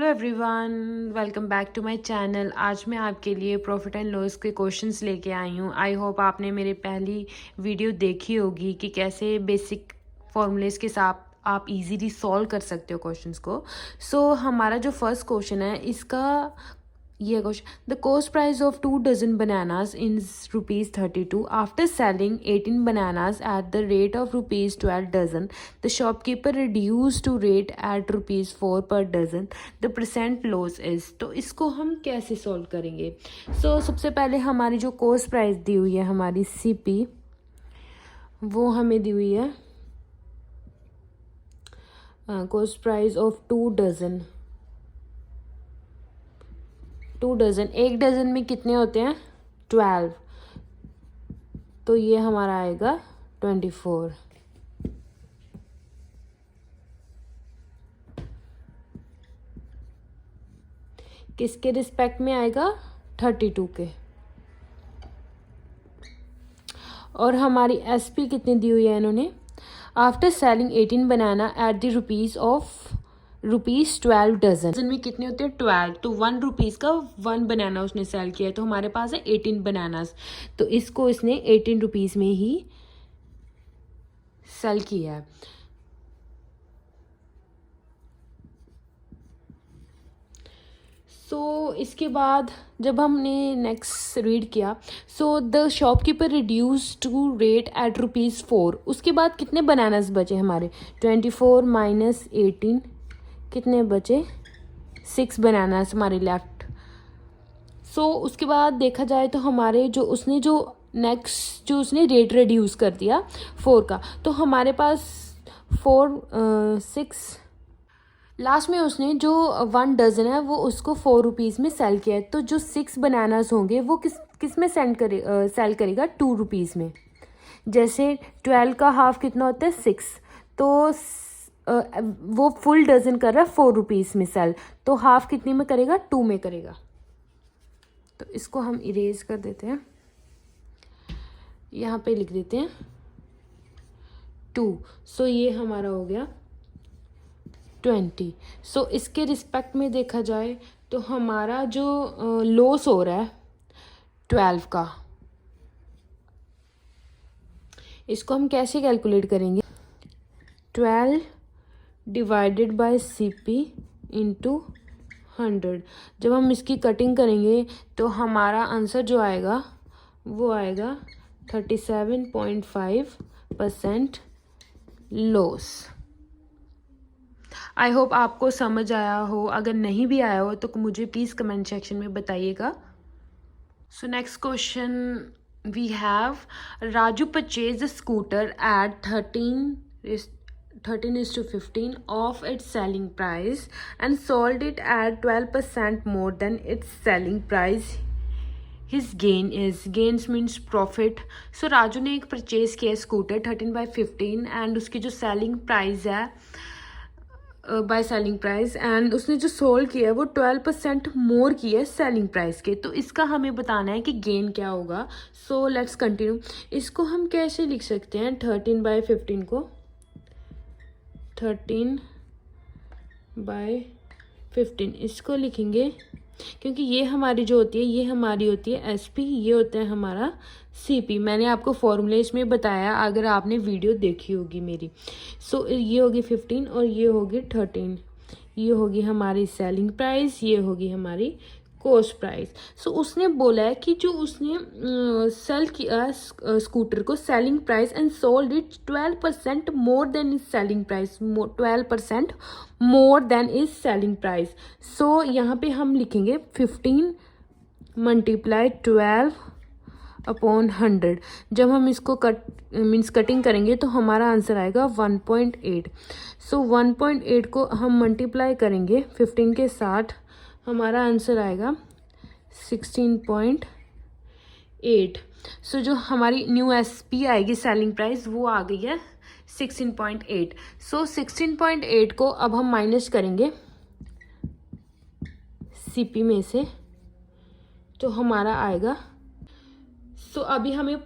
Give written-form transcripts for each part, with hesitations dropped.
Hello everyone, welcome back to my channel. आज मैं आपके लिए प्रॉफिट एंड लॉस के क्वेश्चंस लेके आई हूँ। आई होप आपने मेरी पहली वीडियो देखी होगी कि कैसे बेसिक फॉर्मूलेस के साथ आप इजीली सॉल्व कर सकते हो क्वेश्चंस को। हमारा जो फर्स्ट क्वेश्चन है इसका ये question, the cost price of 2 dozen bananas is ₹32. After selling 18 bananas at the rate of ₹12 dozen, the shopkeeper reduced to rate at ₹4 per dozen. The percent loss is। तो इसको हम कैसे सॉल्व करेंगे? सबसे पहले हमारी जो कॉस्ट प्राइस दी हुई है हमारी CP, वो हमें दी हुई है cost price of 2 dozen। 2 dozen, 1 dozen में कितने होते हैं? 12। तो ये हमारा आएगा 24। किसके रिस्पेक्ट में आएगा? 32 के। और हमारी SP कितनी दी हुई है इन्होंने? After selling 18 banana at the rupees of ₹12 dozen में कितने होते हैं? 12। तो ₹1 का 1 बनाना उसने सेल किया है, तो हमारे पास है 18 बनानास। तो इसको इसने ₹18 में ही सेल किया है। इसके बाद जब हमने नेक्स्ट रीड किया, the shopkeeper reduce to rate at ₹4। उसके बाद कितने बनानास बचे हमारे? 24 माइनस 18 कितने बचे? 6 बनानास हमारे लेफ्ट। उसके बाद देखा जाए तो हमारे जो उसने रेट रिड्यूस कर दिया 4 का, तो हमारे पास 6 लास्ट में उसने जो 1 डज़न है वो उसको ₹4 में सेल किया है। तो जो 6 बनानास होंगे वो किस में सेल करेगा? ₹2 में। जैसे 12 का हाफ कितना होता है? 6। तो वो फुल डज़न कर रहा है ₹4 में सेल, तो हाफ कितनी में करेगा? 2 में करेगा। तो इसको हम इरेज कर देते हैं, यहाँ पे लिख देते हैं 2। ये हमारा हो गया 20। इसके रिस्पेक्ट में देखा जाए तो हमारा जो लॉस हो रहा है 12 का, इसको हम कैसे कैलकुलेट करेंगे? 12 डिवाइडेड बाय CP इंटू 100। जब हम इसकी कटिंग करेंगे तो हमारा आंसर जो आएगा वो आएगा 37.5% लॉस। आई होप आपको समझ आया हो। अगर नहीं भी आया हो तो मुझे प्लीज़ कमेंट सेक्शन में बताइएगा। Next question we have, Raju purchase a scooter at 13:15 of its selling price and sold it at 12% more than its selling price. His gains means profit. Raju ने एक परचेज किया स्कूटर 13/15 एंड उसकी जो selling price है by selling price, and उसने जो sold किया है वो 12% मोर की है सेलिंग प्राइस के। तो इसका हमें बताना है कि गेन क्या होगा। Let's continue. इसको हम कैसे लिख सकते हैं? 13/15 को 13/15 इसको लिखेंगे, क्योंकि ये हमारी जो होती है ये हमारी होती है SP, ये होता है हमारा CP। मैंने आपको फॉर्मूले इसमें बताया अगर आपने वीडियो देखी होगी मेरी। ये होगी 15 और ये होगी 13। ये होगी हमारी सेलिंग प्राइस, ये होगी हमारी कॉस्ट प्राइस। उसने बोला है कि जो उसने सेल किया स्कूटर को selling price and sold it 12% more than is selling price, 12% more than is selling price. यहाँ पे हम लिखेंगे 15 मल्टीप्लाई 12 अपॉन 100। जब हम इसको कटिंग करेंगे तो हमारा आंसर आएगा 1.8। 1.8 को हम मल्टीप्लाई करेंगे 15 के साथ, हमारा आंसर आएगा 16.8। जो हमारी न्यू SP आएगी सेलिंग प्राइस वो आ गई है 16.8। 16.8 को अब हम माइनस करेंगे CP में से, तो हमारा आएगा। अभी हमें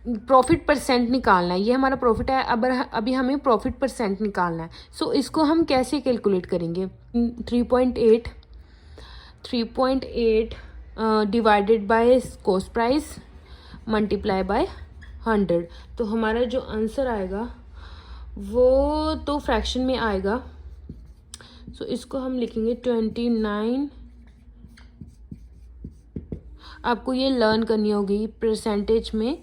प्रॉफिट परसेंट निकालना है, ये हमारा प्रॉफिट है। अब अभी हमें प्रॉफिट परसेंट निकालना है। सो इसको हम कैसे कैलकुलेट करेंगे? 3.8 divided by cost price multiply by 100। तो हमारा जो आंसर आएगा वो तो फ्रैक्शन में आएगा। सो इसको हम लिखेंगे 29। आपको ये लर्न करनी होगी परसेंटेज में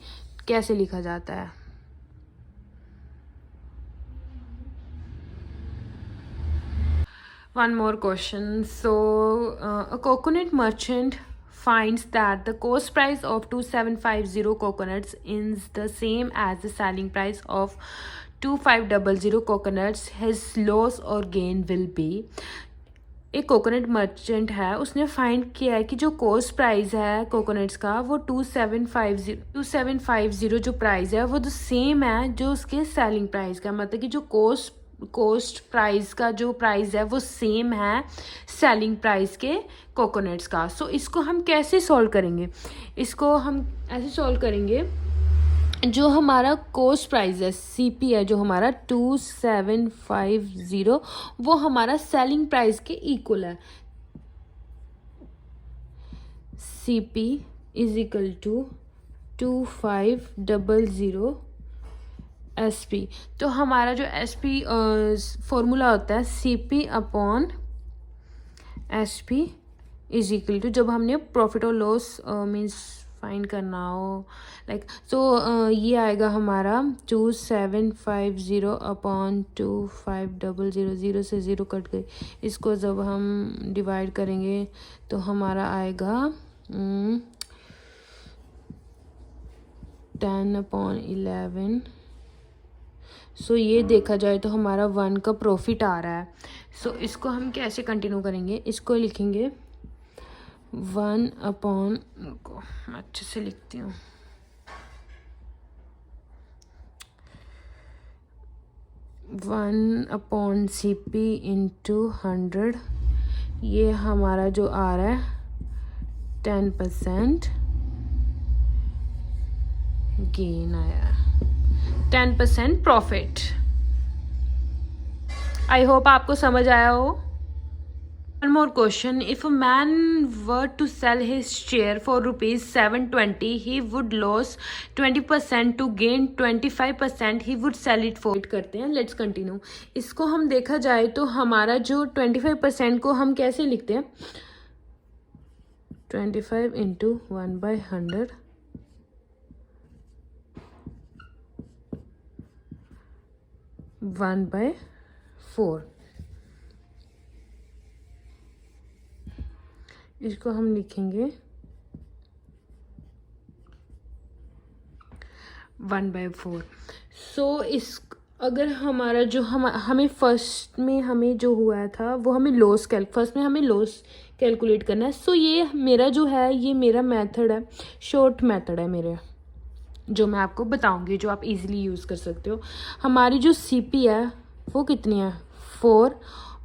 कैसे लिखा जाता है। One more question. So, a coconut merchant finds that the cost price of 2750 coconuts is the same as the selling price of 2500 coconuts. His loss or gain will be। एक coconut merchant है, उसने find किया है कि जो cost price है coconuts का वो 2750 जो प्राइस है वो तो सेम है जो उसके सेलिंग प्राइस का। मतलब कि जो कॉस्ट प्राइस का जो प्राइस है वो सेम है सेलिंग प्राइस के कोकोनट्स का। सो इसको हम कैसे सॉल्व करेंगे? इसको हम ऐसे सॉल्व करेंगे, जो हमारा कॉस्ट प्राइस है सीपी है जो हमारा 2750 वो हमारा सेलिंग प्राइस के इक्वल है। CP is equal to 2500 SP. तो हमारा जो एसपी फॉर्मूला होता है CP upon SP is equal to, जब हमने प्रॉफिट और लॉस मीन्स फाइंड करना हो लाइक सो ये आएगा हमारा 2750 अपॉन 2500। 0 से 0 कट गई, इसको जब हम डिवाइड करेंगे तो हमारा आएगा 10/11। सो ये देखा जाए तो हमारा 1 का प्रॉफिट आ रहा है। सो इसको हम कैसे कंटिन्यू करेंगे? इसको लिखेंगे 1 अपॉन, मैं अच्छे से लिखती हूँ, 1 अपॉन CP इंटू 100। ये हमारा जो आ रहा है 10% गेन आया, 10% प्रॉफिट। आई होप आपको समझ आया हो। One more question. If a man were to sell his share for ₹720, he would lose 20%, to gain 25% he would sell it for। करते हैं, let's continue। इसको हम देखा जाए तो हमारा जो 25% को हम कैसे लिखते हैं? 25 इंटू 1/100 1/4। इसको हम लिखेंगे 1/4। सो इस अगर हमारा जो हमें फर्स्ट में हमें जो हुआ था वो हमें फर्स्ट में हमें लॉस कैलकुलेट करना है। सो ये मेरा जो है ये मेरा मेथड है, शॉर्ट मेथड है मेरे, जो मैं आपको बताऊंगी, जो आप इजीली यूज़ कर सकते हो। हमारी जो सीपी है वो कितनी है? 4।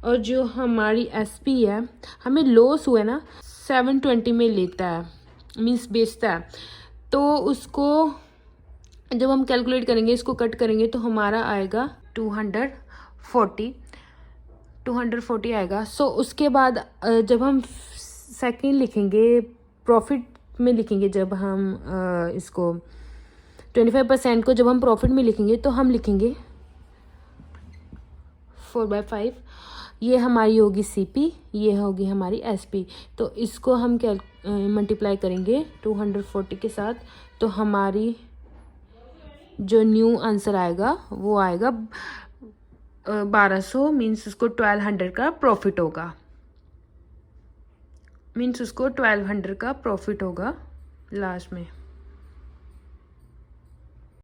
और जो हमारी एसपी है, हमें लॉस हुआ है ना 720 में लेता है, मीन्स बेचता है। तो उसको जब हम कैलकुलेट करेंगे, इसको कट करेंगे तो हमारा आएगा 240 आएगा। सो उसके बाद जब हम सेकंड लिखेंगे प्रॉफिट में लिखेंगे, जब हम इसको 25% को जब हम प्रॉफिट में लिखेंगे तो हम लिखेंगे 4/5। ये हमारी होगी सीपी, ये होगी हमारी एसपी। तो इसको हम मल्टीप्लाई करेंगे 240 के साथ, तो हमारी जो न्यू आंसर आएगा वो आएगा 1200, मीन्स उसको 1200 का प्रॉफिट होगा, मीन्स उसको 1200 का प्रॉफिट होगा लास्ट में।